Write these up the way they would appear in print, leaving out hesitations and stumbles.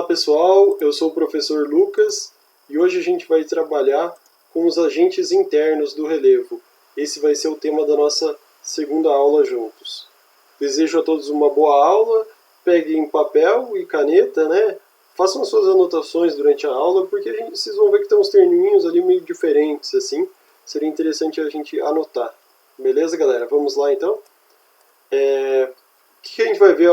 pessoal, eu sou o professor Lucas e hoje a gente vai trabalhar com os agentes internos do relevo. Esse vai ser o tema da nossa segunda aula juntos. Desejo a todos uma boa aula, peguem papel e caneta, né? Façam as suas anotações durante a aula, porque vocês vão ver que tem uns terminhos ali meio diferentes, assim. Seria interessante a gente anotar. Beleza, galera? Vamos lá, então? O que a gente vai ver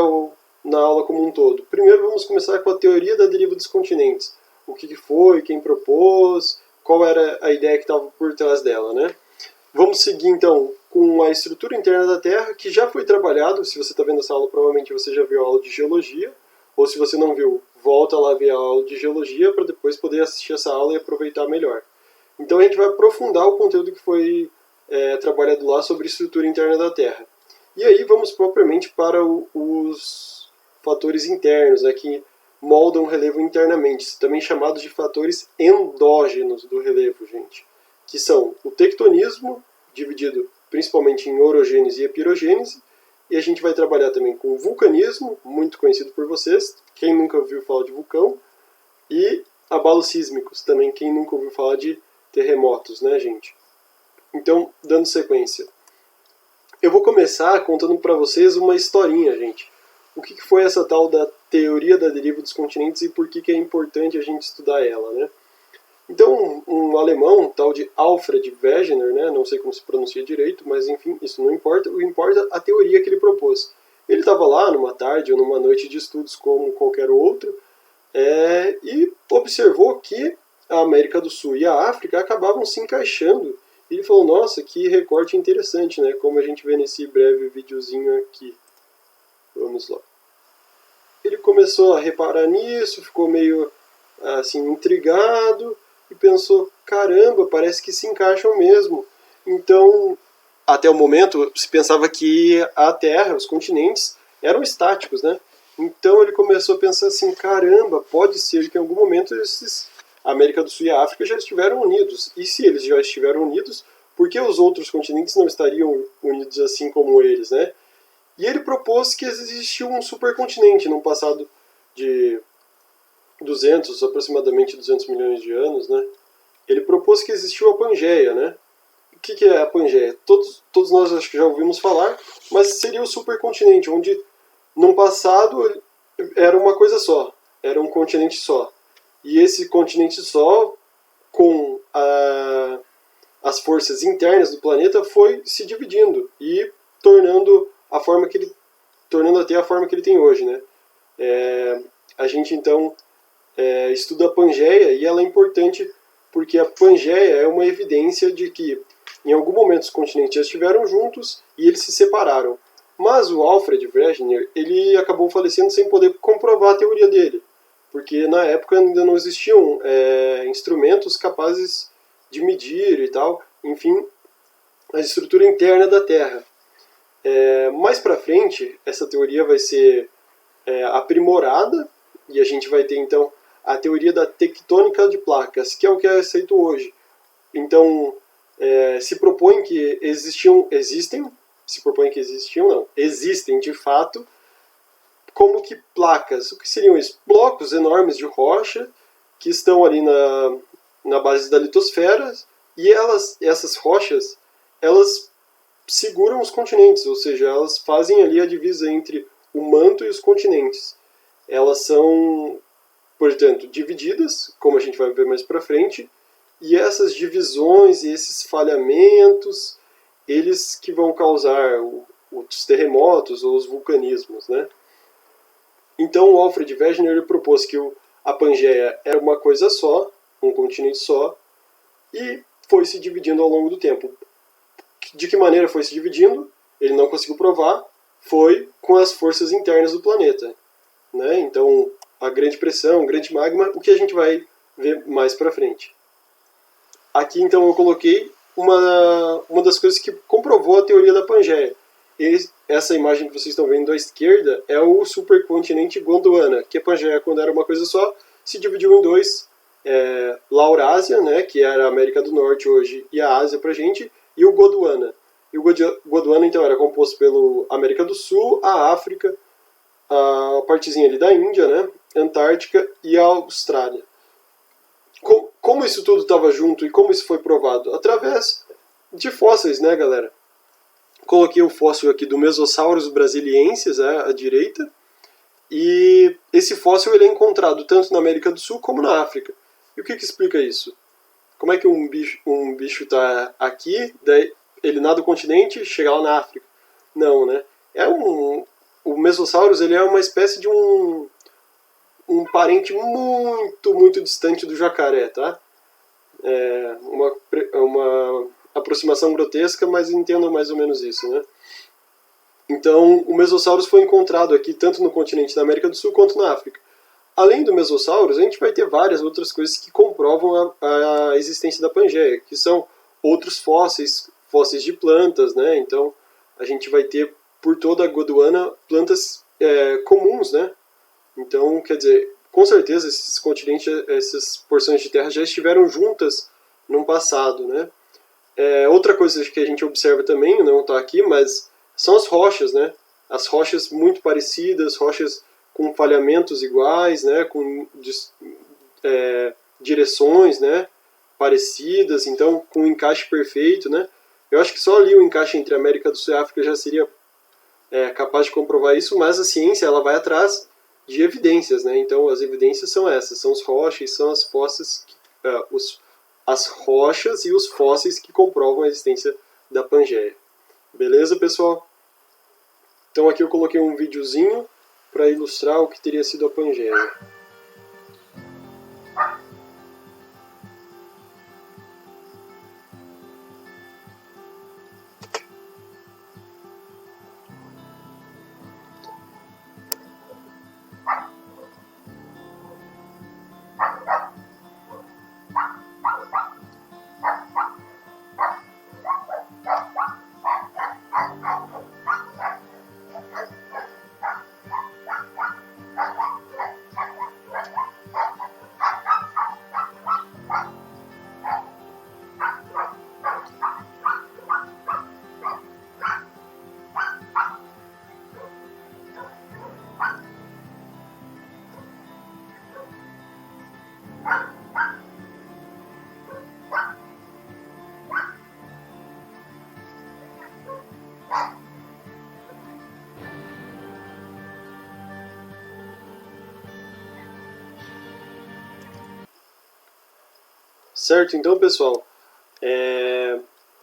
na aula como um todo? Primeiro vamos começar com a teoria da deriva dos continentes. O que foi, quem propôs, qual era a ideia que estava por trás dela, né? Vamos seguir então com a estrutura interna da Terra, que já foi trabalhado. Se você está vendo essa aula, provavelmente você já viu a aula de Geologia, ou se você não viu, volta lá ver a aula de Geologia para depois poder assistir essa aula e aproveitar melhor. Então a gente vai aprofundar o conteúdo que foi trabalhado lá sobre estrutura interna da Terra. E aí vamos propriamente para os fatores internos, né, que moldam o relevo internamente, também chamados de fatores endógenos do relevo, gente, que são o tectonismo, dividido principalmente em orogênese e epirogênese, e a gente vai trabalhar também com o vulcanismo, muito conhecido por vocês, quem nunca ouviu falar de vulcão, e abalos sísmicos, também quem nunca ouviu falar de terremotos, né, gente? Então, dando sequência. Eu vou começar contando para vocês uma historinha, gente. O que foi essa tal da teoria da deriva dos continentes e por que é importante a gente estudar ela, né? Então, um alemão, tal de Alfred Wegener, né? Não sei como se pronuncia direito, mas enfim, isso não importa. O que importa é a teoria que ele propôs. Ele estava lá numa tarde ou numa noite de estudos como qualquer outro e observou que a América do Sul e a África acabavam se encaixando. E ele falou, nossa, que recorte interessante, né? Como a gente vê nesse breve videozinho aqui. Vamos lá. Ele começou a reparar nisso, ficou meio assim intrigado e pensou, caramba, parece que se encaixam mesmo. Então, até o momento, se pensava que a Terra, os continentes, eram estáticos, né? Então ele começou a pensar assim, caramba, pode ser que em algum momento a América do Sul e a África já estiveram unidos. E se eles já estiveram unidos, por que os outros continentes não estariam unidos assim como eles, né? E ele propôs que existia um supercontinente num passado de aproximadamente 200 milhões de anos, né? Ele propôs que existiu a Pangeia, né? O que é a Pangeia? Todos nós acho que já ouvimos falar, mas seria o supercontinente, onde num passado era uma coisa só, era um continente só. E esse continente só, com as forças internas do planeta, foi se dividindo e tornando até a forma que ele tem hoje, né? A gente então estuda a Pangeia e ela é importante porque a Pangeia é uma evidência de que em algum momento os continentes já estiveram juntos e eles se separaram. Mas o Alfred Wegener, ele acabou falecendo sem poder comprovar a teoria dele, porque na época ainda não existiam instrumentos capazes de medir e tal, enfim, a estrutura interna da Terra. Mais para frente, essa teoria vai ser aprimorada e a gente vai ter então a teoria da tectônica de placas, que é o que é aceito hoje. Então, se propõe que existem de fato, como que placas. O que seriam isso? Blocos enormes de rocha que estão ali na base da litosfera e essas rochas, elas seguram os continentes, ou seja, elas fazem ali a divisa entre o manto e os continentes. Elas são, portanto, divididas, como a gente vai ver mais para frente, e essas divisões e esses falhamentos, eles que vão causar os terremotos ou os vulcanismos, né? Então o Alfred Wegener ele propôs que a Pangeia era uma coisa só, um continente só, e foi se dividindo ao longo do tempo. De que maneira foi se dividindo? Ele não conseguiu provar, foi com as forças internas do planeta, né? Então, a grande pressão, o grande magma, o que a gente vai ver mais para frente. Aqui, então, eu coloquei uma das coisas que comprovou a teoria da Pangeia. Essa imagem que vocês estão vendo à esquerda é o supercontinente Gondwana, que a Pangeia, quando era uma coisa só, se dividiu em dois. Laurásia, né, que era a América do Norte hoje, e a Ásia pra gente, e o Gondwana. E o Gondwana, então, era composto pela América do Sul, a África, a partezinha ali da Índia, né? Antártica e a Austrália. Como isso tudo estava junto e como isso foi provado? Através de fósseis, né, galera? Coloquei o fóssil aqui do Mesosaurus brasiliensis, à direita, e esse fóssil ele é encontrado tanto na América do Sul como na África. E o que explica isso? Como é que um bicho está aqui, daí ele nada do continente, chega lá na África? Não, né? O Mesosaurus ele é uma espécie de um parente muito, muito distante do jacaré, tá? É uma aproximação grotesca, mas entendam mais ou menos isso, né? Então, o Mesosaurus foi encontrado aqui tanto no continente da América do Sul quanto na África. Além do Mesosaurus, a gente vai ter várias outras coisas que comprovam a existência da Pangeia, que são outros fósseis de plantas, né? Então, a gente vai ter por toda a Gondwana plantas comuns, né? Então, quer dizer, com certeza esses continentes, essas porções de terra já estiveram juntas no passado, né? Outra coisa que a gente observa também, não está aqui, mas são as rochas, né? As rochas muito parecidas, rochas com falhamentos iguais, né? Com direções, né? Parecidas, então com um encaixe perfeito, né? Eu acho que só ali o encaixe entre América do Sul e África já seria capaz de comprovar isso, mas a ciência ela vai atrás de evidências, né? Então as evidências são essas, são as rochas, são as fósseis, as rochas e os fósseis que comprovam a existência da Pangeia. Beleza, pessoal? Então aqui eu coloquei um videozinho para ilustrar o que teria sido a Pangeia. Certo? Então, pessoal,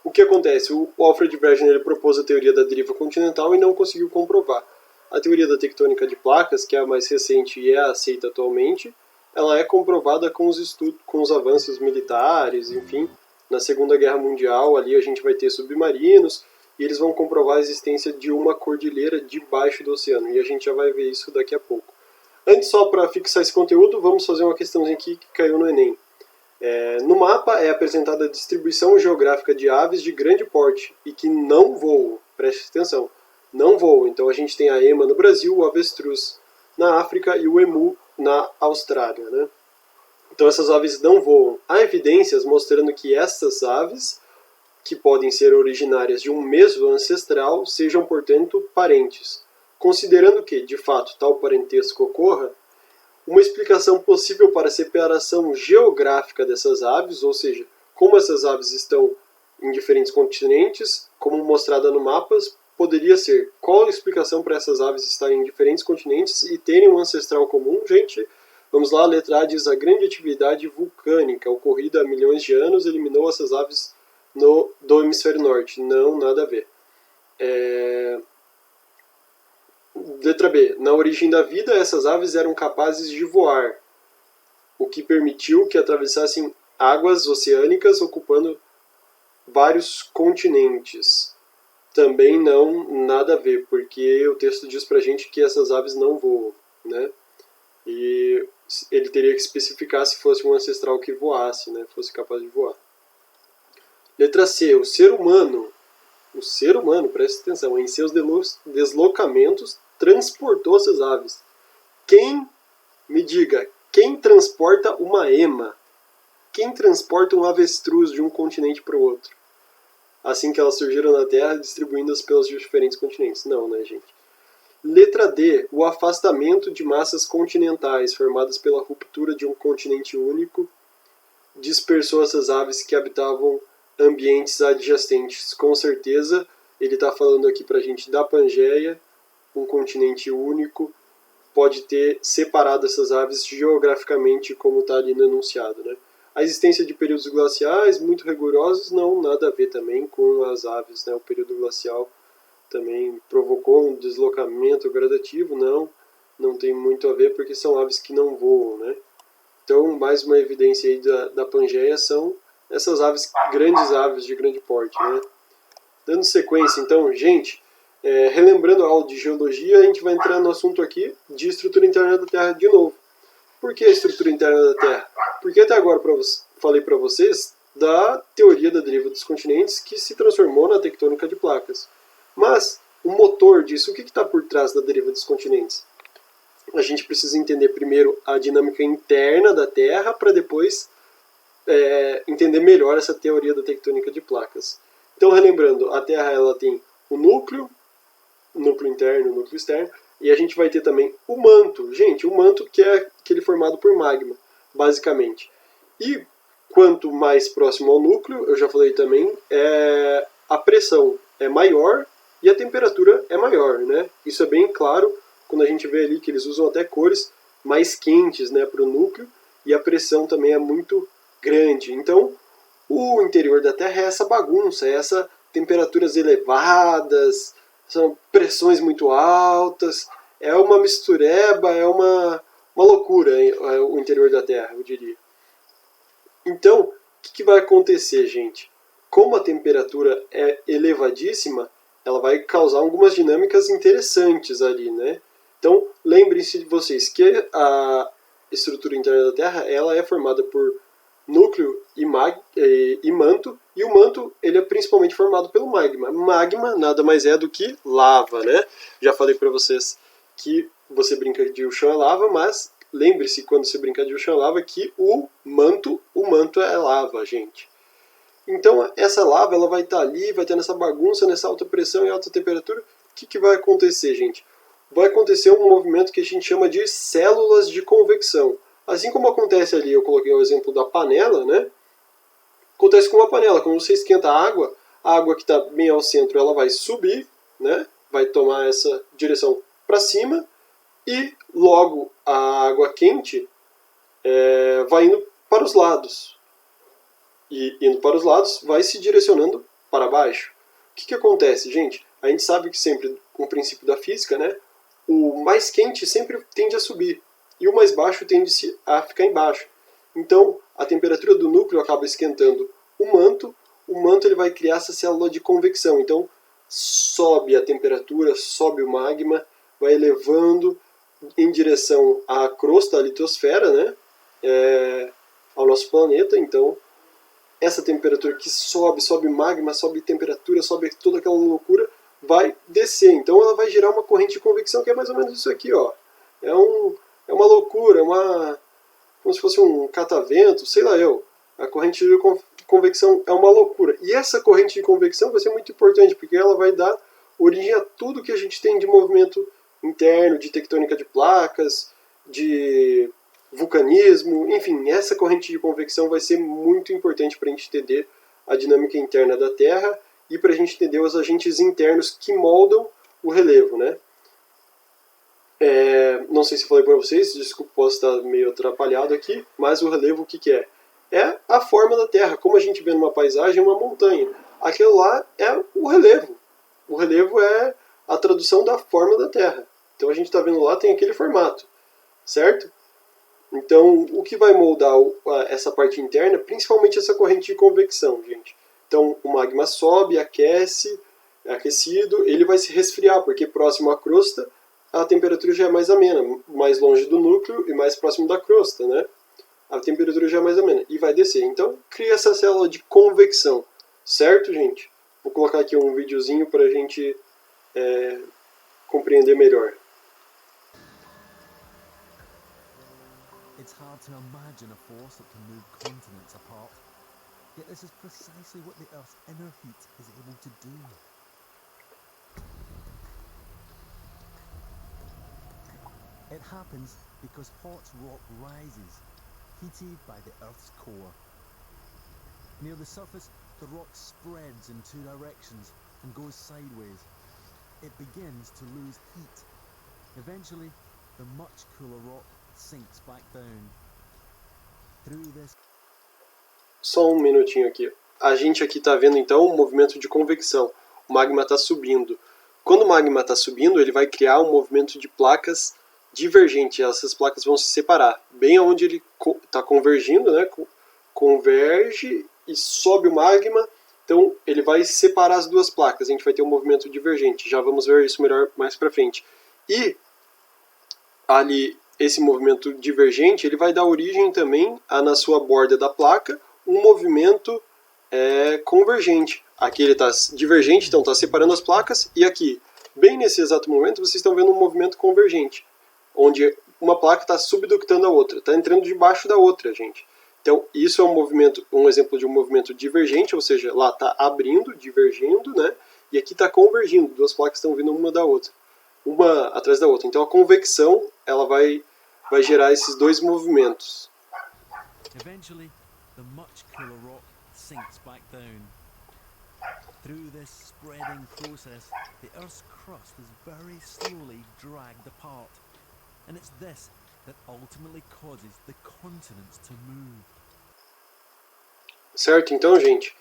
o que acontece? O Alfred Wegener ele propôs a teoria da deriva continental e não conseguiu comprovar. A teoria da tectônica de placas, que é a mais recente e é aceita atualmente, ela é comprovada com os estudos, com os avanços militares, enfim. Na Segunda Guerra Mundial, ali a gente vai ter submarinos e eles vão comprovar a existência de uma cordilheira debaixo do oceano. E a gente já vai ver isso daqui a pouco. Antes, só para fixar esse conteúdo, vamos fazer uma questãozinha aqui que caiu no Enem. No mapa é apresentada a distribuição geográfica de aves de grande porte e que não voam. Preste atenção, não voam. Então a gente tem a ema no Brasil, o avestruz na África e o emu na Austrália, né? Então essas aves não voam. Há evidências mostrando que essas aves, que podem ser originárias de um mesmo ancestral, sejam, portanto, parentes. Considerando que, de fato, tal parentesco ocorra, uma explicação possível para a separação geográfica dessas aves, ou seja, como essas aves estão em diferentes continentes, como mostrada no mapas, poderia ser: qual a explicação para essas aves estarem em diferentes continentes e terem um ancestral comum? Gente, vamos lá, a letra A diz: a grande atividade vulcânica ocorrida há milhões de anos eliminou essas aves do hemisfério norte. Não, nada a ver. Letra B. Na origem da vida, essas aves eram capazes de voar, o que permitiu que atravessassem águas oceânicas ocupando vários continentes. Também não, nada a ver, porque o texto diz pra gente que essas aves não voam, né? E ele teria que especificar se fosse um ancestral que voasse, né? Fosse capaz de voar. Letra C. O ser humano, preste atenção, em seus deslocamentos transportou essas aves. Me diga, quem transporta uma ema? Quem transporta um avestruz de um continente para o outro? Assim que elas surgiram na Terra, distribuindo-as pelos diferentes continentes. Não, né, gente? Letra D, o afastamento de massas continentais formadas pela ruptura de um continente único dispersou essas aves que habitavam ambientes adjacentes. Com certeza, ele está falando aqui para a gente da Pangeia, um continente único, pode ter separado essas aves geograficamente, como está ali no enunciado, né? A existência de períodos glaciais muito rigorosos, não, nada a ver também com as aves, né? O período glacial também provocou um deslocamento gradativo, não tem muito a ver porque são aves que não voam, né? Então, mais uma evidência aí da Pangeia são essas aves, grandes aves de grande porte, né? Dando sequência, então, gente, relembrando a aula de geologia, a gente vai entrar no assunto aqui de estrutura interna da Terra de novo. Por que a estrutura interna da Terra? Porque até agora falei para vocês da teoria da deriva dos continentes que se transformou na tectônica de placas. Mas o motor disso, o que está por trás da deriva dos continentes? A gente precisa entender primeiro a dinâmica interna da Terra para depois entender melhor essa teoria da tectônica de placas. Então, relembrando, a Terra ela tem o núcleo interno, o núcleo externo, e a gente vai ter também o manto. Gente, o manto que é aquele formado por magma, basicamente. E quanto mais próximo ao núcleo, eu já falei também, a pressão é maior e a temperatura é maior, né? Isso é bem claro quando a gente vê ali que eles usam até cores mais quentes, né, para o núcleo, e a pressão também é muito grande. Então, o interior da Terra é essa bagunça, é essa temperaturas elevadas, são pressões muito altas, é uma mistureba, é uma loucura o interior da Terra, eu diria. Então, o que vai acontecer, gente? Como a temperatura é elevadíssima, ela vai causar algumas dinâmicas interessantes ali, né? Então, lembrem-se de vocês que a estrutura interna da Terra ela é formada por núcleo e manto, e o manto ele é principalmente formado pelo magma. Magma nada mais é do que lava, né? Já falei para vocês que você brinca de o chão é lava, mas lembre-se quando você brinca de o chão é lava que o manto é lava, gente. Então essa lava ela vai estar ali, vai ter nessa bagunça, nessa alta pressão e alta temperatura. O que vai acontecer, gente? Vai acontecer um movimento que a gente chama de células de convecção. Assim como acontece ali, eu coloquei o exemplo da panela, né? Acontece com uma panela, quando você esquenta a água que está bem ao centro, ela vai subir, né? Vai tomar essa direção para cima, e logo a água quente vai indo para os lados. E indo para os lados, vai se direcionando para baixo. O que acontece, gente? A gente sabe que sempre, com o princípio da física, né? O mais quente sempre tende a subir e o mais baixo tende a ficar embaixo. Então, a temperatura do núcleo acaba esquentando o manto ele vai criar essa célula de convecção. Então, sobe a temperatura, sobe o magma, vai elevando em direção à crosta, à litosfera, né? Ao nosso planeta. Então, essa temperatura que sobe magma, sobe temperatura, sobe toda aquela loucura, vai descer. Então ela vai gerar uma corrente de convecção que é mais ou menos isso aqui, ó. É uma loucura, como se fosse um catavento, sei lá eu. A corrente de convecção é uma loucura. E essa corrente de convecção vai ser muito importante, porque ela vai dar origem a tudo que a gente tem de movimento interno, de tectônica de placas, de vulcanismo, enfim, essa corrente de convecção vai ser muito importante para a gente entender a dinâmica interna da Terra e para a gente entender os agentes internos que moldam o relevo, né? Não sei se falei para vocês, desculpa, posso estar meio atrapalhado aqui, mas o relevo o que é? É a forma da Terra, como a gente vê numa paisagem, uma montanha. Aquilo lá é o relevo. O relevo é a tradução da forma da Terra. Então a gente está vendo lá, tem aquele formato, certo? Então, o que vai moldar essa parte interna, principalmente essa corrente de convecção, gente. Então, o magma sobe, aquece, é aquecido, ele vai se resfriar, porque próximo à crosta, a temperatura já é mais amena, mais longe do núcleo e mais próximo da crosta, né? A temperatura já é mais amena, e vai descer. Então, cria essa célula de convecção, certo, gente? Vou colocar aqui um videozinho para a gente compreender melhor. It's hard to imagine a force that can move continents apart. Yet this is precisely what the Earth's inner heat is able to do. It happens because hot rock rises, heated by the Earth's core. Near the surface, the rock spreads in two directions and goes sideways. It begins to lose heat. Eventually, the much cooler rock sinks back down. Through this... Só um minutinho aqui. A gente aqui está vendo então um movimento de convecção. O magma está subindo. Quando o magma está subindo, ele vai criar um movimento de placas divergente. Essas placas vão se separar. Bem onde ele está convergindo, né? Converge e sobe o magma. Então ele vai separar as duas placas. A gente vai ter um movimento divergente. Já vamos ver isso melhor mais para frente. E ali, esse movimento divergente, ele vai dar origem também na sua borda da placa, um movimento convergente. Aqui ele está divergente, então está separando as placas, e aqui, bem nesse exato momento, vocês estão vendo um movimento convergente, onde uma placa está subductando a outra, está entrando debaixo da outra, gente. Então, isso é um exemplo de um movimento divergente, ou seja, lá está abrindo, divergindo, né? E aqui está convergindo, duas placas estão vindo uma da outra, uma atrás da outra. Então, a convecção, ela vai gerar esses dois movimentos. Eventually, the much cooler rock sinks back down. Through this spreading process, the Earth's crust is very slowly dragged apart. And it's this that ultimately causes the continents to move. Certo? Então, gente,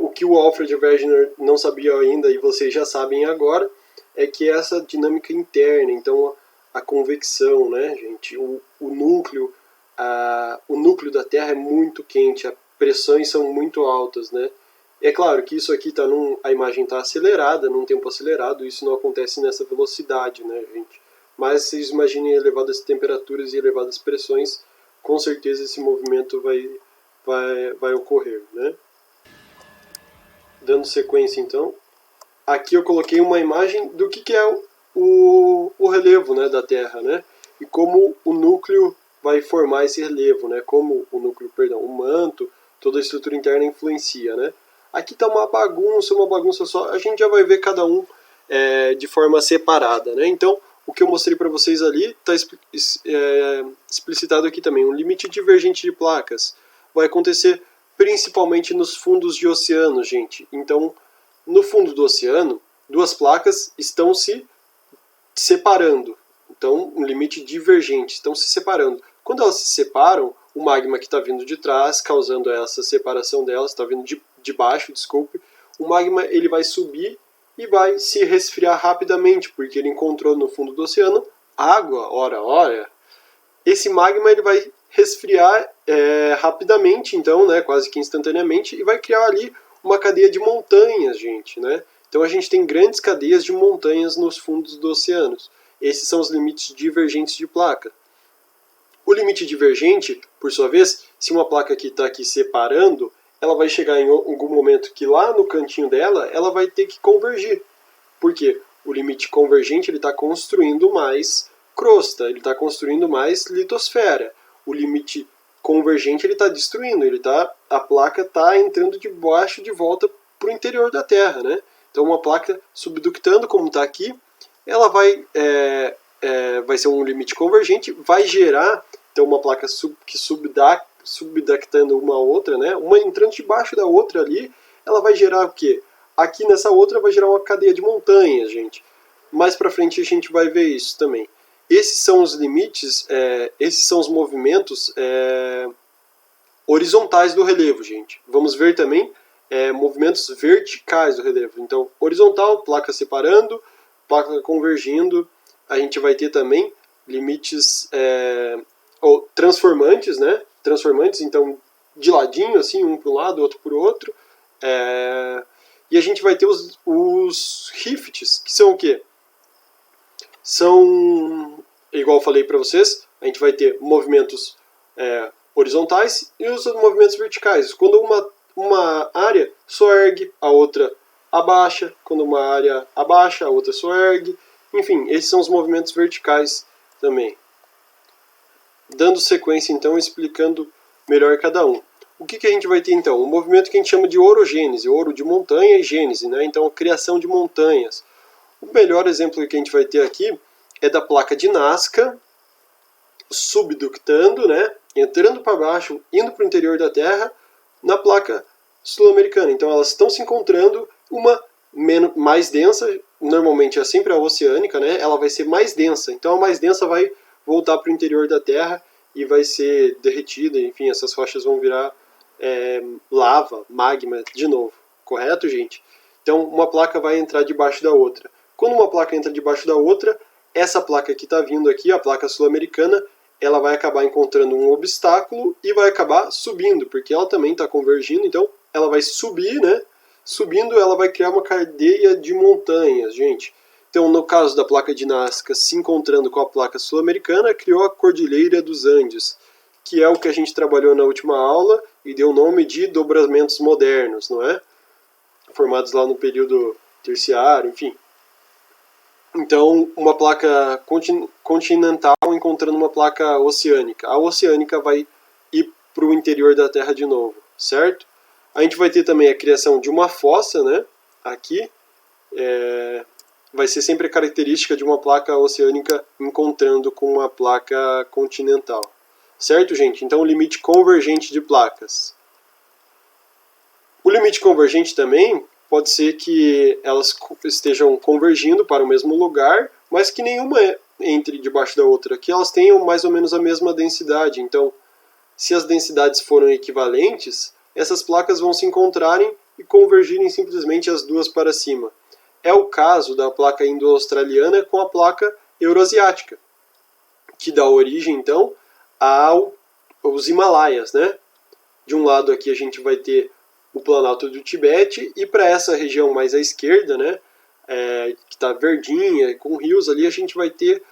o que o Alfred Wegener não sabia ainda, e vocês já sabem agora, é que essa dinâmica interna, então a convecção, né, gente, o núcleo da Terra é muito quente, as pressões são muito altas, né? É claro que isso aqui a imagem está acelerada, num tempo acelerado, isso não acontece nessa velocidade, né, gente? Mas vocês imaginem elevadas temperaturas e elevadas pressões, com certeza esse movimento vai ocorrer, né? Dando sequência, então, aqui eu coloquei uma imagem do que é o relevo, né, da Terra, né? E como o núcleo vai formar esse relevo, né? Como o manto, toda a estrutura interna influencia, né? Aqui está uma bagunça só. A gente já vai ver cada um de forma separada, né? Então, o que eu mostrei para vocês ali está explicitado aqui também. Um limite divergente de placas vai acontecer principalmente nos fundos de oceano, gente. Então, no fundo do oceano, duas placas estão se separando. Então, um limite divergente, estão se separando. Quando elas se separam, o magma que está vindo de trás, causando essa separação delas, está vindo de baixo, desculpe, o magma ele vai subir e vai se resfriar rapidamente, porque ele encontrou no fundo do oceano água, ora. Esse magma ele vai resfriar rapidamente, então, né, quase que instantaneamente, e vai criar ali uma cadeia de montanhas, gente, né? Então a gente tem grandes cadeias de montanhas nos fundos dos oceanos. Esses são os limites divergentes de placa. O limite divergente, por sua vez, se uma placa aqui está aqui separando, ela vai chegar em algum momento que lá no cantinho dela, ela vai ter que convergir. Por quê? O limite convergente está construindo mais crosta, ele está construindo mais litosfera. O limite convergente está destruindo, a placa está entrando de baixo de volta para o interior da Terra, né? Então uma placa subductando, como está aqui, ela vai ser um limite convergente, vai gerar então uma placa subductando uma outra, né? Uma entrando debaixo da outra ali, ela vai gerar o quê? Aqui nessa outra vai gerar uma cadeia de montanhas, gente. Mais para frente a gente vai ver isso também. Esses são os limites, esses são os movimentos horizontais do relevo, gente. Vamos ver também movimentos verticais do relevo. Então, horizontal, placa separando, placa convergindo. A gente vai ter também limites ou transformantes, né? Transformantes, então, de ladinho, assim, um para um lado, outro para o outro. E a gente vai ter os rifts, que são o quê? São, igual eu falei para vocês, a gente vai ter movimentos horizontais e os movimentos verticais. Quando uma área soergue, a outra abaixa. Quando uma área abaixa, a outra soergue. Enfim, esses são os movimentos verticais também. Dando sequência, então, explicando melhor cada um. O que a gente vai ter, então? Um movimento que a gente chama de orogênese, ouro de montanha e gênese, né? Então, a criação de montanhas. O melhor exemplo que a gente vai ter aqui é da placa de Nazca, subductando, né, entrando para baixo, indo para o interior da Terra, na placa sul-americana. Então elas estão se encontrando, uma mais densa, normalmente é sempre a oceânica, né, ela vai ser mais densa. Então a mais densa vai voltar para o interior da Terra e vai ser derretida, enfim, essas rochas vão virar lava, magma de novo, correto, gente? Então uma placa vai entrar debaixo da outra. Quando uma placa entra debaixo da outra, essa placa que está vindo aqui, a placa sul-americana, ela vai acabar encontrando um obstáculo e vai acabar subindo, porque ela também está convergindo, então ela vai subir, né? Subindo, ela vai criar uma cadeia de montanhas, gente. Então, no caso da placa de Nazca se encontrando com a placa sul-americana, criou a Cordilheira dos Andes, que é o que a gente trabalhou na última aula e deu o nome de dobramentos modernos, não é? Formados lá no período terciário, enfim. Então, uma placa continental encontrando uma placa oceânica. A oceânica vai ir para o interior da Terra de novo, certo? A gente vai ter também a criação de uma fossa, né? Aqui. Vai ser sempre a característica de uma placa oceânica encontrando com uma placa continental. Certo, gente? Então, o limite convergente de placas. O limite convergente também pode ser que elas estejam convergindo para o mesmo lugar, mas que nenhuma entre debaixo da outra, que elas tenham mais ou menos a mesma densidade. Então, se as densidades foram equivalentes, essas placas vão se encontrarem e convergirem simplesmente as duas para cima. É o caso da placa indo-australiana com a placa euroasiática, que dá origem, então, aos Himalaias, né? De um lado aqui a gente vai ter o Planalto do Tibete, e para essa região mais à esquerda, né, que está verdinha, com rios ali, a gente vai ter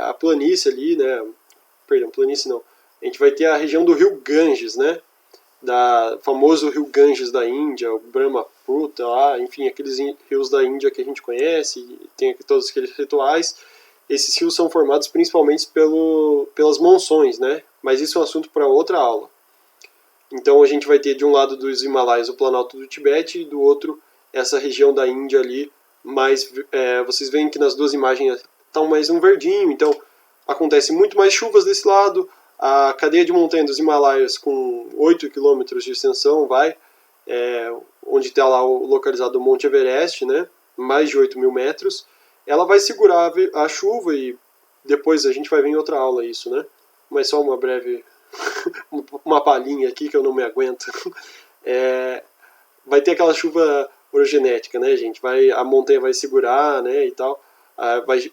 a planície ali, né, perdão, planície não, a gente vai ter a região do rio Ganges, né, famoso rio Ganges da Índia, o Brahmaputra lá, enfim, aqueles rios da Índia que a gente conhece, tem todos aqueles rituais. Esses rios são formados principalmente pelas monções, né, mas isso é um assunto para outra aula. Então a gente vai ter de um lado dos Himalaias o Planalto do Tibete e do outro essa região da Índia ali, mas vocês veem que nas duas imagens está mais um verdinho, então acontece muito mais chuvas desse lado, a cadeia de montanha dos Himalaias com 8 km de extensão onde está lá localizado o Monte Everest, né, mais de 8.000 metros, ela vai segurar a chuva e depois a gente vai ver em outra aula isso, né, mas só uma breve uma palhinha aqui que eu não me aguento. Vai ter aquela chuva orogenética, né, gente? A montanha vai segurar, né, e tal.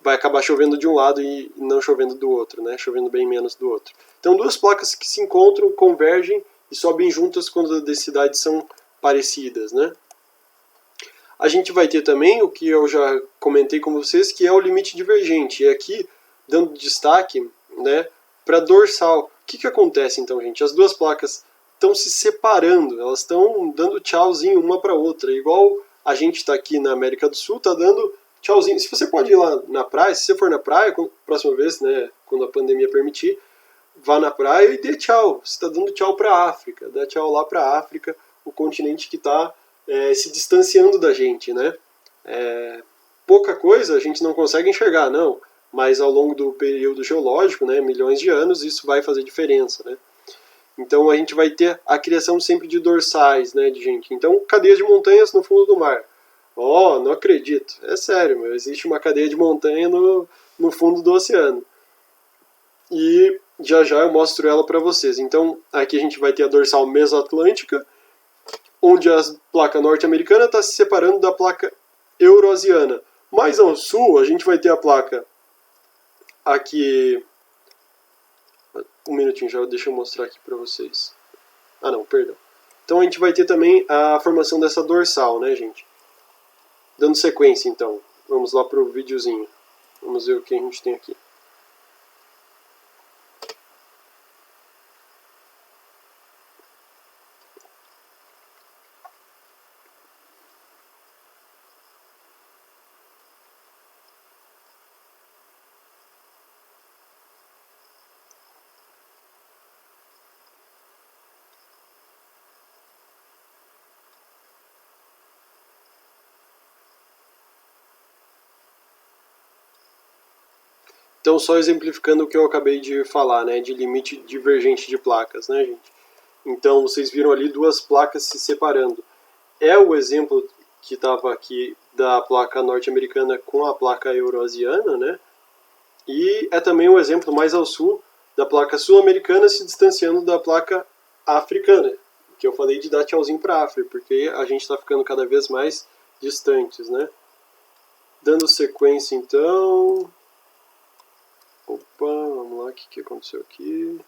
Vai acabar chovendo de um lado e não chovendo do outro, né? Chovendo bem menos do outro. Então, duas placas que se encontram, convergem e sobem juntas quando as densidades são parecidas, né? A gente vai ter também o que eu já comentei com vocês, que é o limite divergente. E aqui, dando destaque, né, para dorsal. O que acontece então, gente? As duas placas estão se separando, elas estão dando tchauzinho uma para outra, igual a gente está aqui na América do Sul, está dando tchauzinho. Se você pode ir lá na praia, se você for na praia, próxima vez, né, quando a pandemia permitir, vá na praia e dê tchau. Você está dando tchau para a África, dá tchau lá para a África, o continente que está se distanciando da gente, né? Pouca coisa a gente não consegue enxergar, não. Mas ao longo do período geológico, né, milhões de anos, isso vai fazer diferença, né? Então a gente vai ter a criação sempre de dorsais, né, de gente. Então, cadeias de montanhas no fundo do mar. Não acredito. É sério, meu. Existe uma cadeia de montanha no fundo do oceano. E já eu mostro ela para vocês. Então, aqui a gente vai ter a dorsal mesoatlântica, onde a placa norte-americana está se separando da placa eurasiana. Mais ao sul, a gente vai ter a placa aqui, um minutinho, deixa eu mostrar aqui para vocês. Não, perdão. Então a gente vai ter também a formação dessa dorsal, né, gente? Dando sequência, então. Vamos lá pro videozinho. Vamos ver o que a gente tem aqui. Então, só exemplificando o que eu acabei de falar, né, de limite divergente de placas, né, gente? Então, vocês viram ali duas placas se separando. É o exemplo que estava aqui da placa norte-americana com a placa eurasiana, né? E é também um exemplo mais ao sul da placa sul-americana se distanciando da placa africana, que eu falei de dar tchauzinho para a África, porque a gente está ficando cada vez mais distantes, né? Dando sequência, então... Opa, vamos lá, o que aconteceu aqui?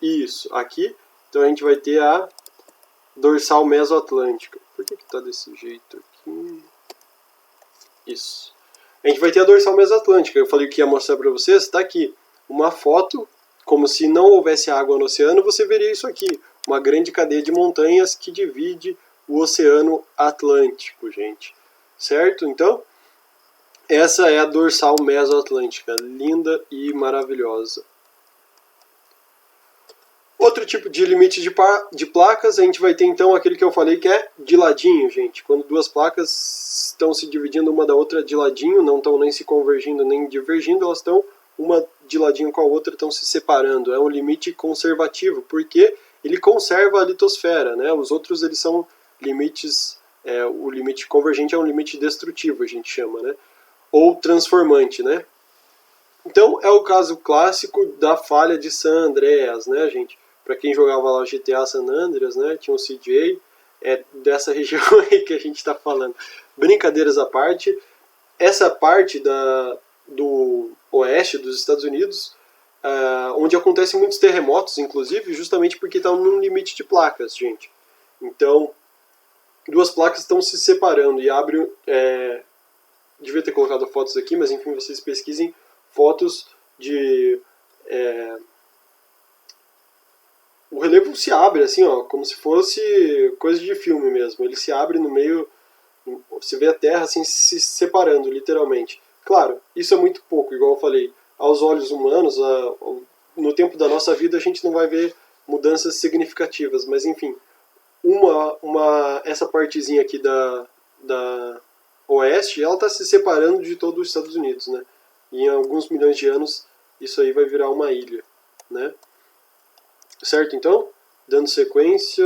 Isso, aqui, então a gente vai ter a dorsal mesoatlântica. Por que está desse jeito aqui? Isso. A gente vai ter a dorsal mesoatlântica. Eu falei que ia mostrar para vocês, está aqui. Uma foto, como se não houvesse água no oceano, você veria isso aqui. Uma grande cadeia de montanhas que divide o Oceano Atlântico, gente. Certo? Então, essa é a dorsal mesoatlântica. Linda e maravilhosa. Outro tipo de limite de placas, a gente vai ter então aquele que eu falei que é de ladinho, gente. Quando duas placas estão se dividindo uma da outra de ladinho, não estão nem se convergindo nem divergindo, elas estão uma de ladinho com a outra, estão se separando. É um limite conservativo, porque ele conserva a litosfera, né? Os outros eles são limites, o limite convergente é um limite destrutivo, a gente chama, né? Ou transformante, né? Então é o caso clássico da falha de San Andreas, né, gente? Para quem jogava lá o GTA San Andreas, né, tinha um CJ, é dessa região aí que a gente está falando. Brincadeiras à parte, essa parte do oeste dos Estados Unidos, onde acontecem muitos terremotos, inclusive, justamente porque estão num limite de placas, gente. Então, duas placas estão se separando e abrem... devia ter colocado fotos aqui, mas enfim, vocês pesquisem fotos de... o relevo se abre assim, ó, como se fosse coisa de filme mesmo. Ele se abre no meio, você vê a Terra assim se separando, literalmente. Claro, isso é muito pouco, igual eu falei. Aos olhos humanos, no tempo da nossa vida, a gente não vai ver mudanças significativas, mas enfim, essa partezinha aqui da oeste, ela está se separando de todo os Estados Unidos, né? E em alguns milhões de anos, isso aí vai virar uma ilha, né? Certo, então? Dando sequência,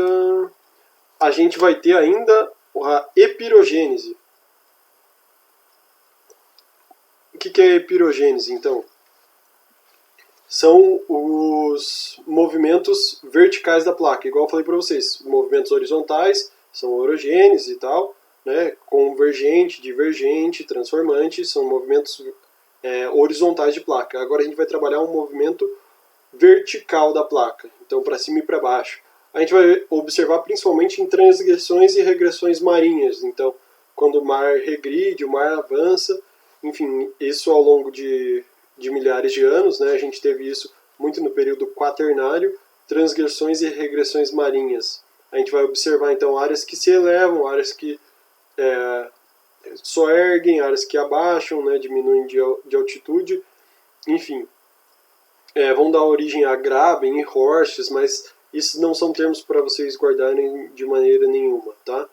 a gente vai ter ainda a epirogênese. O que é epirogênese, então? São os movimentos verticais da placa, igual eu falei para vocês. Movimentos horizontais são orogênese e tal, né? Convergente, divergente, transformante, são movimentos horizontais de placa. Agora a gente vai trabalhar um movimento vertical da placa, então para cima e para baixo. A gente vai observar principalmente em transgressões e regressões marinhas, então quando o mar regride, o mar avança, enfim, isso ao longo de milhares de anos, né? A gente teve isso muito no período quaternário, transgressões e regressões marinhas. A gente vai observar então áreas que se elevam, áreas que soerguem, áreas que abaixam, né? Diminuem de altitude, enfim. Vão dar origem a graben e horsts, mas isso não são termos para vocês guardarem de maneira nenhuma, tá?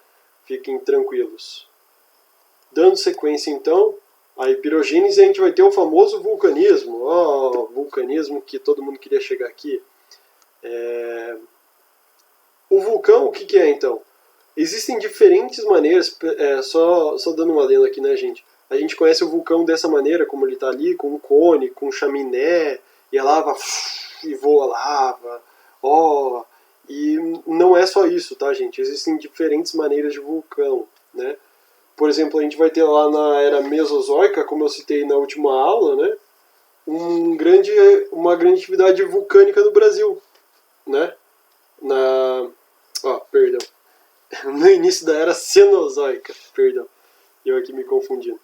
Fiquem tranquilos. Dando sequência, então, a epirogênese, a gente vai ter o famoso vulcanismo. Vulcanismo que todo mundo queria chegar aqui. O vulcão, o que é, então? Existem diferentes maneiras, só dando uma adendo aqui, né, gente? A gente conhece o vulcão dessa maneira, como ele está ali, com um cone, com um chaminé, e a lava e voa lava, e não é só isso, tá, gente? Existem diferentes maneiras de vulcão, né? Por exemplo, a gente vai ter lá na era mesozoica, como eu citei na última aula, né? Uma grande atividade vulcânica no Brasil, né? Perdão. No início da era cenozoica, perdão, eu aqui me confundindo.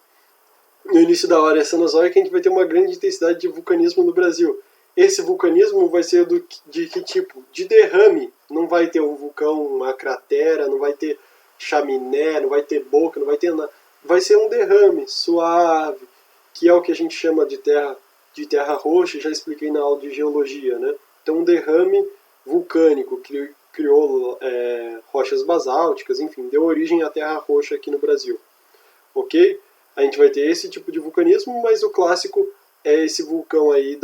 No início da era cenozoica, a gente vai ter uma grande intensidade de vulcanismo no Brasil. Esse vulcanismo vai ser de que tipo? De derrame. Não vai ter um vulcão, uma cratera, não vai ter chaminé, não vai ter boca, não vai ter nada. Vai ser um derrame suave, que é o que a gente chama de terra roxa, já expliquei na aula de geologia, né? Então um derrame vulcânico que criou rochas basálticas, enfim, deu origem à terra roxa aqui no Brasil. Ok? a gente vai ter esse tipo de vulcanismo, mas o clássico é esse vulcão aí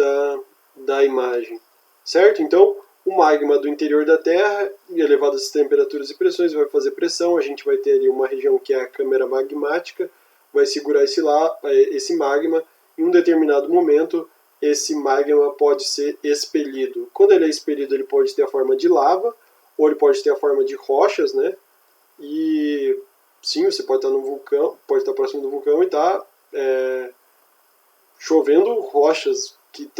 da imagem, certo? Então, o magma do interior da Terra, em elevadas temperaturas e pressões, vai fazer pressão, a gente vai ter ali uma região que é a câmara magmática, vai segurar esse magma, em um determinado momento, esse magma pode ser expelido. Quando ele é expelido, ele pode ter a forma de lava, ou ele pode ter a forma de rochas, né? E sim, você pode estar no vulcão, pode estar próximo do vulcão e estar chovendo rochas que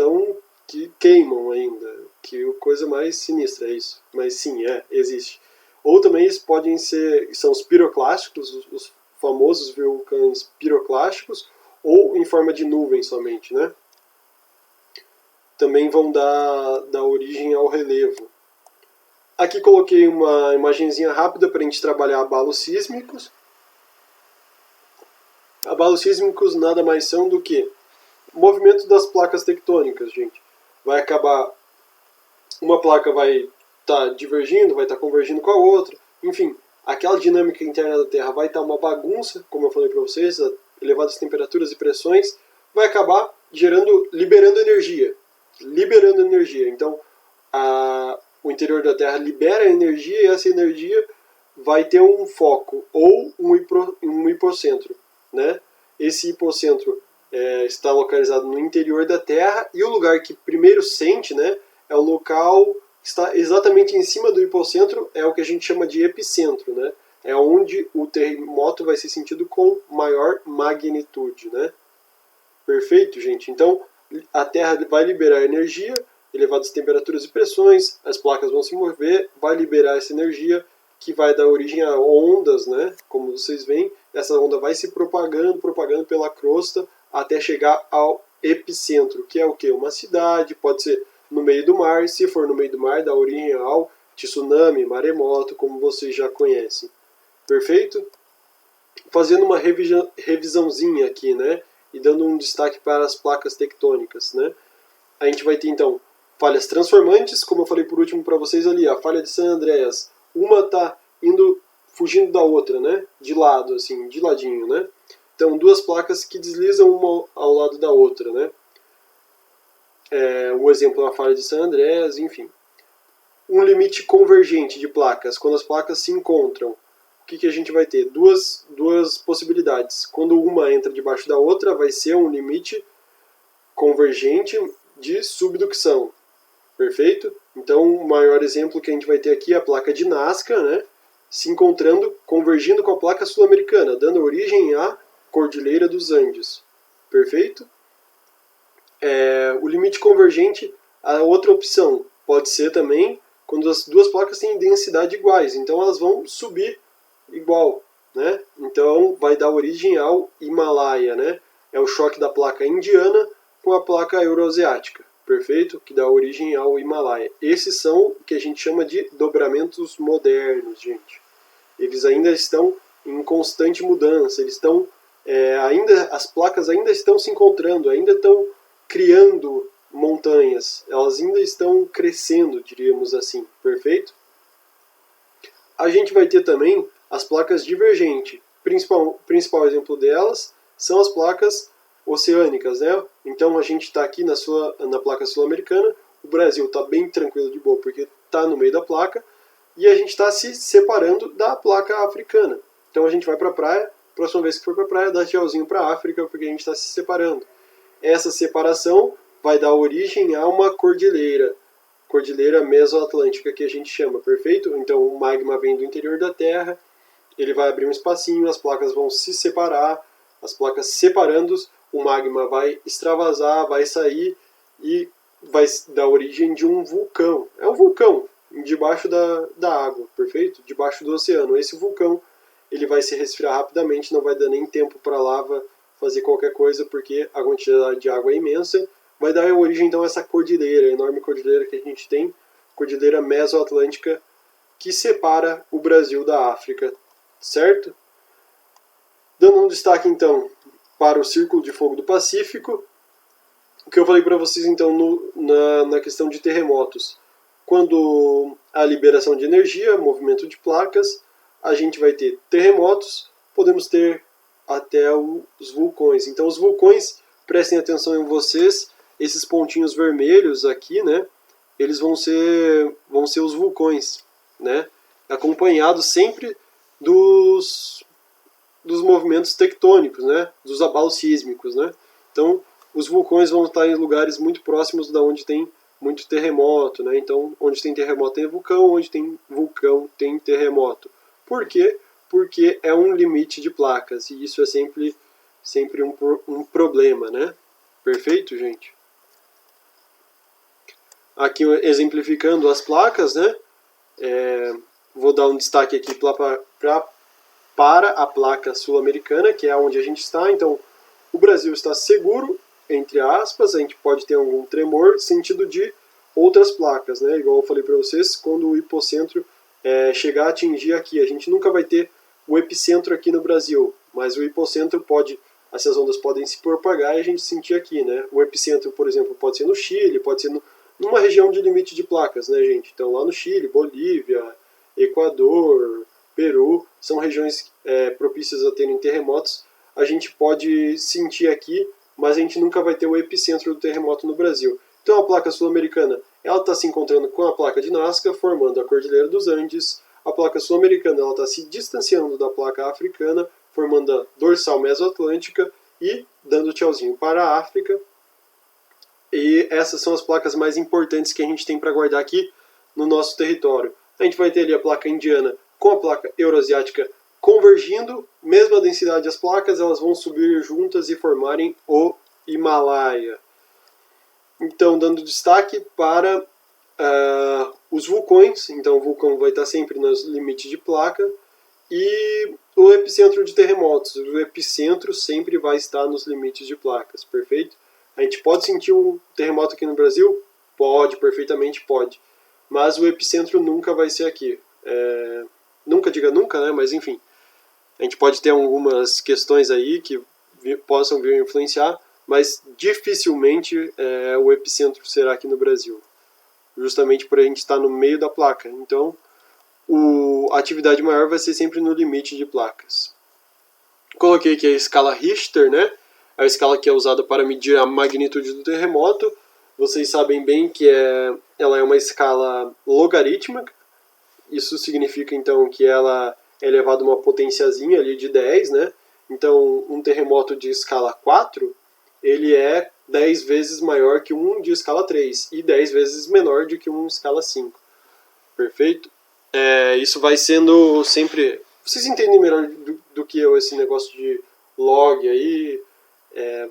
queimam ainda, que coisa mais sinistra é isso. Mas sim, existe. Ou também eles podem ser, são os piroclásticos, os famosos vulcões piroclásticos, ou em forma de nuvem somente, né? Também vão dar origem ao relevo. Aqui coloquei uma imagenzinha rápida para a gente trabalhar abalos sísmicos. Abalos sísmicos nada mais são do que o movimento das placas tectônicas, gente. Vai acabar, uma placa vai estar divergindo, vai estar convergindo com a outra, enfim, aquela dinâmica interna da Terra vai estar uma bagunça, como eu falei para vocês, elevadas temperaturas e pressões, vai acabar liberando energia. Então, o interior da Terra libera energia e essa energia vai ter um foco ou um hipocentro, né? Esse hipocentro está localizado no interior da Terra e o lugar que primeiro sente, né, é o local que está exatamente em cima do hipocentro, é o que a gente chama de epicentro, né? É onde o terremoto vai ser sentido com maior magnitude, né? Perfeito, gente? Então, a Terra vai liberar energia, elevadas temperaturas e pressões, as placas vão se mover, vai liberar essa energia que vai dar origem a ondas, né? Como vocês veem, essa onda vai se propagando pela crosta até chegar ao epicentro, que é o quê? Uma cidade, pode ser no meio do mar, se for no meio do mar, dá origem ao tsunami, maremoto, como vocês já conhecem. Perfeito? Fazendo uma revisãozinha aqui, né? E dando um destaque para as placas tectônicas, né? A gente vai ter, então, falhas transformantes, como eu falei por último para vocês ali, a falha de San Andreas. Uma está fugindo da outra, né? De lado, assim, de ladinho, né? Então, duas placas que deslizam uma ao lado da outra, né? Um exemplo é a falha de San Andreas, enfim. Um limite convergente de placas, quando as placas se encontram. O que a gente vai ter? Duas possibilidades. Quando uma entra debaixo da outra, vai ser um limite convergente de subducção. Perfeito? Então, o maior exemplo que a gente vai ter aqui é a placa de Nazca, né? Se encontrando, convergindo com a placa sul-americana, dando origem à Cordilheira dos Andes. Perfeito? O limite convergente, a outra opção, pode ser também quando as duas placas têm densidade iguais, então elas vão subir igual, né? Então vai dar origem ao Himalaia, né? É o choque da placa indiana com a placa euroasiática, perfeito? Que dá origem ao Himalaia. Esses são o que a gente chama de dobramentos modernos, gente. Eles ainda estão em constante mudança, eles estão as placas ainda estão se encontrando, ainda estão criando montanhas, elas ainda estão crescendo, diríamos assim, perfeito? A gente vai ter também as placas divergentes. Principal exemplo delas são as placas oceânicas, né? Então a gente está aqui na placa sul-americana, o Brasil está bem tranquilo de boa porque está no meio da placa, e a gente está se separando da placa africana. Então a gente vai para a praia, próxima vez que for para a praia, dá tchauzinho para a África, porque a gente está se separando. Essa separação vai dar origem a uma cordilheira mesoatlântica que a gente chama, perfeito? Então o magma vem do interior da Terra, ele vai abrir um espacinho, as placas vão se separar, as placas separando, o magma vai extravasar, vai sair e vai dar origem de um vulcão. É um vulcão debaixo da água, perfeito? Debaixo do oceano. Esse vulcão ele vai se resfriar rapidamente, não vai dar nem tempo para a lava fazer qualquer coisa, porque a quantidade de água é imensa. Vai dar origem então a essa cordilheira, a enorme cordilheira que a gente tem, cordilheira mesoatlântica, que separa o Brasil da África, certo? Dando um destaque então para o Círculo de Fogo do Pacífico, o que eu falei para vocês então na questão de terremotos. Quando há liberação de energia, movimento de placas, a gente vai ter terremotos, podemos ter até os vulcões. Então os vulcões, prestem atenção em vocês, esses pontinhos vermelhos aqui, né, eles vão ser os vulcões, né, acompanhados sempre dos movimentos tectônicos, né, dos abalos sísmicos, né. Então os vulcões vão estar em lugares muito próximos da onde tem muito terremoto, né. Então onde tem terremoto tem vulcão, onde tem vulcão tem terremoto. Por quê? Porque é um limite de placas e isso é sempre um problema, né. Perfeito, gente? Aqui exemplificando as placas, né. Vou dar um destaque aqui para a placa sul-americana, que é onde a gente está. Então, o Brasil está seguro, entre aspas, a gente pode ter algum tremor, sentido de outras placas, né? Igual eu falei para vocês, quando o hipocentro chegar a atingir aqui, a gente nunca vai ter o epicentro aqui no Brasil, mas o hipocentro essas ondas podem se propagar e a gente sentir aqui, né? O epicentro, por exemplo, pode ser no Chile, pode ser numa região de limite de placas, né, gente? Então, lá no Chile, Bolívia, Equador, Peru, são regiões propícias a terem terremotos. A gente pode sentir aqui, mas a gente nunca vai ter o epicentro do terremoto no Brasil. Então a placa sul-americana está se encontrando com a placa de Nazca, formando a Cordilheira dos Andes. A placa sul-americana está se distanciando da placa africana, formando a dorsal mesoatlântica e dando tchauzinho para a África. E essas são as placas mais importantes que a gente tem para guardar aqui no nosso território. A gente vai ter ali a placa indiana com a placa euroasiática convergindo, mesma densidade das placas, elas vão subir juntas e formarem o Himalaia. Então, dando destaque para os vulcões, então o vulcão vai estar sempre nos limites de placa, e o epicentro de terremotos, o epicentro sempre vai estar nos limites de placas, perfeito? A gente pode sentir um terremoto aqui no Brasil? Pode, perfeitamente pode, mas o epicentro nunca vai ser aqui. Nunca diga nunca, né? Mas enfim, a gente pode ter algumas questões aí que possam vir a influenciar, mas dificilmente o epicentro será aqui no Brasil, justamente por a gente estar no meio da placa. Então, a atividade maior vai ser sempre no limite de placas. Coloquei aqui a escala Richter, né? A escala que é usada para medir a magnitude do terremoto. Vocês sabem bem que ela é uma escala logarítmica. Isso significa, então, que ela é elevada a uma potênciazinha ali de 10, né? Então, um terremoto de escala 4, ele é 10 vezes maior que um de escala 3 e 10 vezes menor do que um de escala 5. Perfeito? Isso vai sendo sempre... Vocês entendem melhor do que eu esse negócio de log aí,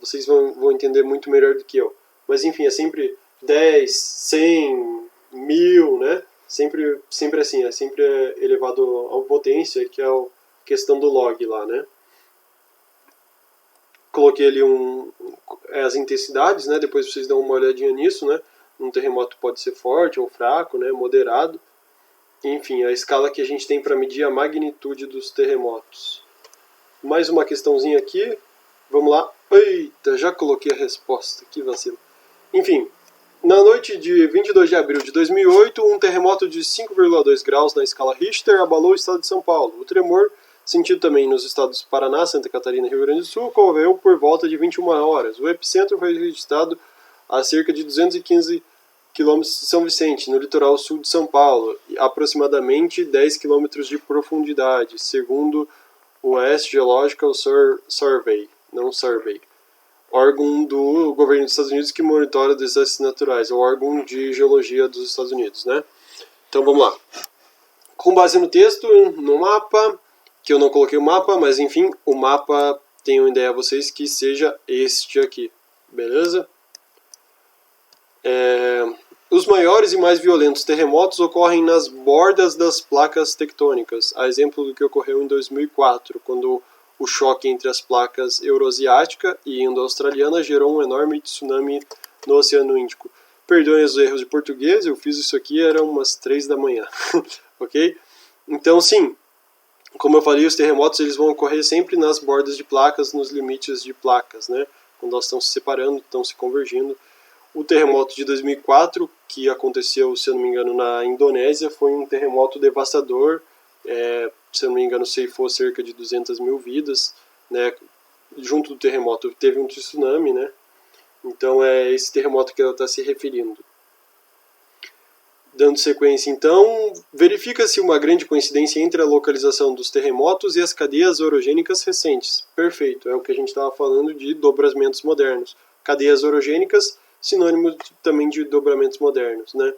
vocês vão entender muito melhor do que eu. Mas enfim, é sempre 10, 100, 1000, né? Sempre assim, é sempre elevado a potência, que é a questão do log lá, né? Coloquei ali as intensidades, né? Depois vocês dão uma olhadinha nisso, né? Um terremoto pode ser forte ou fraco, né? Moderado. Enfim, a escala que a gente tem para medir a magnitude dos terremotos. Mais uma questãozinha aqui. Vamos lá. Eita, já coloquei a resposta. Que vacilo. Enfim, na noite de 22 de abril de 2008, um terremoto de 5,2 graus na escala Richter abalou o estado de São Paulo. O tremor, sentido também nos estados Paraná, Santa Catarina e Rio Grande do Sul, ocorreu por volta de 21 horas. O epicentro foi registrado a cerca de 215 km de São Vicente, no litoral sul de São Paulo, aproximadamente 10 km de profundidade, segundo o US Geological Survey, órgão do governo dos Estados Unidos que monitora desastres naturais, o órgão de geologia dos Estados Unidos, né? Então vamos lá. Com base no texto, no mapa, que eu não coloquei o mapa, mas enfim, o mapa, tenho uma ideia a vocês que seja este aqui, beleza? Os maiores e mais violentos terremotos ocorrem nas bordas das placas tectônicas, a exemplo do que ocorreu em 2004, quando o choque entre as placas euroasiática e indo-australiana gerou um enorme tsunami no Oceano Índico. Perdoem os erros de português, eu fiz isso aqui, eram umas 3 da manhã, ok? Então, sim, como eu falei, os terremotos eles vão ocorrer sempre nas bordas de placas, nos limites de placas, né? Quando elas estão se separando, estão se convergindo. O terremoto de 2004, que aconteceu, se eu não me engano, na Indonésia, foi um terremoto devastador, se eu não me engano, ceifou cerca de 200 mil vidas, né, junto do terremoto teve um tsunami, né? Então é esse terremoto que ela está se referindo. Dando sequência, então, verifica-se uma grande coincidência entre a localização dos terremotos e as cadeias orogênicas recentes. Perfeito, é o que a gente estava falando de dobramentos modernos. Cadeias orogênicas, sinônimo também de dobramentos modernos, né?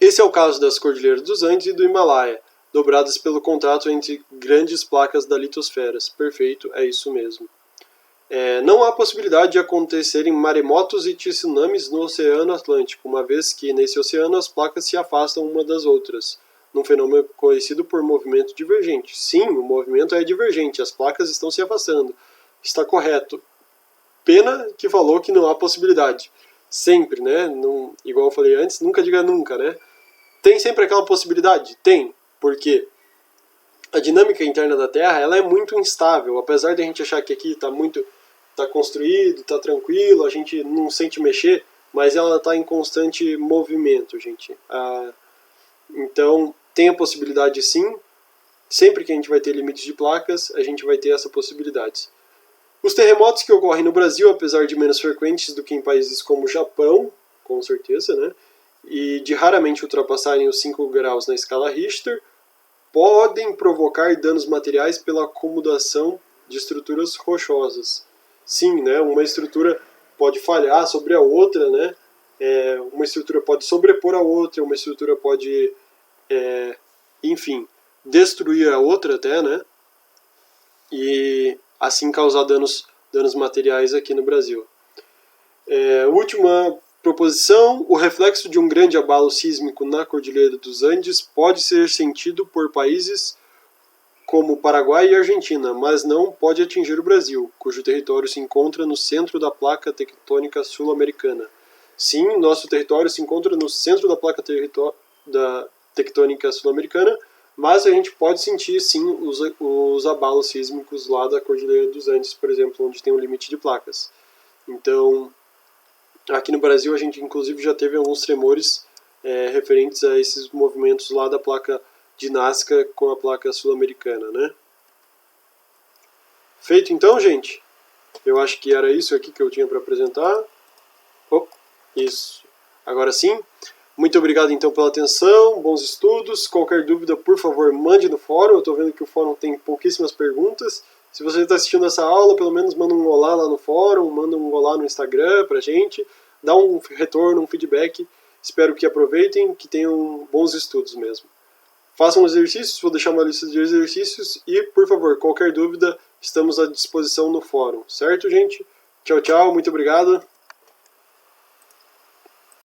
Esse é o caso das Cordilheiras dos Andes e do Himalaia, dobradas pelo contato entre grandes placas da litosfera. Perfeito, é isso mesmo. Não há possibilidade de acontecerem maremotos e tsunamis no Oceano Atlântico, uma vez que nesse oceano as placas se afastam uma das outras, num fenômeno conhecido por movimento divergente. Sim, o movimento é divergente, as placas estão se afastando. Está correto. Pena que falou que não há possibilidade. Sempre, né? Não, igual eu falei antes, nunca diga nunca, né? Tem sempre aquela possibilidade? Tem. Por quê? A dinâmica interna da Terra ela é muito instável. Apesar de a gente achar que aqui está construído, está tranquilo, a gente não sente mexer, mas ela está em constante movimento, gente. Então, tem a possibilidade sim. Sempre que a gente vai ter limites de placas, a gente vai ter essa possibilidade. Os terremotos que ocorrem no Brasil, apesar de menos frequentes do que em países como o Japão, com certeza, né? E de raramente ultrapassarem os 5 graus na escala Richter, podem provocar danos materiais pela acomodação de estruturas rochosas. Sim, né, uma estrutura pode falhar sobre a outra, né? Uma estrutura pode sobrepor a outra, uma estrutura pode, enfim, destruir a outra até, né? E assim causar danos materiais aqui no Brasil. Última proposição: o reflexo de um grande abalo sísmico na Cordilheira dos Andes pode ser sentido por países como Paraguai e Argentina, mas não pode atingir o Brasil, cujo território se encontra no centro da placa tectônica sul-americana. Sim, nosso território se encontra no centro da placa tectônica sul-americana, mas a gente pode sentir sim os abalos sísmicos lá da Cordilheira dos Andes, por exemplo, onde tem um limite de placas. Então, aqui no Brasil a gente inclusive já teve alguns tremores referentes a esses movimentos lá da placa de Nazca com a placa sul-americana, né? Feito então, gente? Eu acho que era isso aqui que eu tinha para apresentar. Isso. Agora sim. Muito obrigado então pela atenção, bons estudos. Qualquer dúvida, por favor, mande no fórum. Eu estou vendo que o fórum tem pouquíssimas perguntas. Se você está assistindo essa aula, pelo menos manda um olá lá no fórum, manda um olá no Instagram pra gente, dá um retorno, um feedback. Espero que aproveitem, que tenham bons estudos mesmo. Façam exercícios, vou deixar uma lista de exercícios e, por favor, qualquer dúvida, estamos à disposição no fórum. Certo, gente? Tchau, tchau, muito obrigado.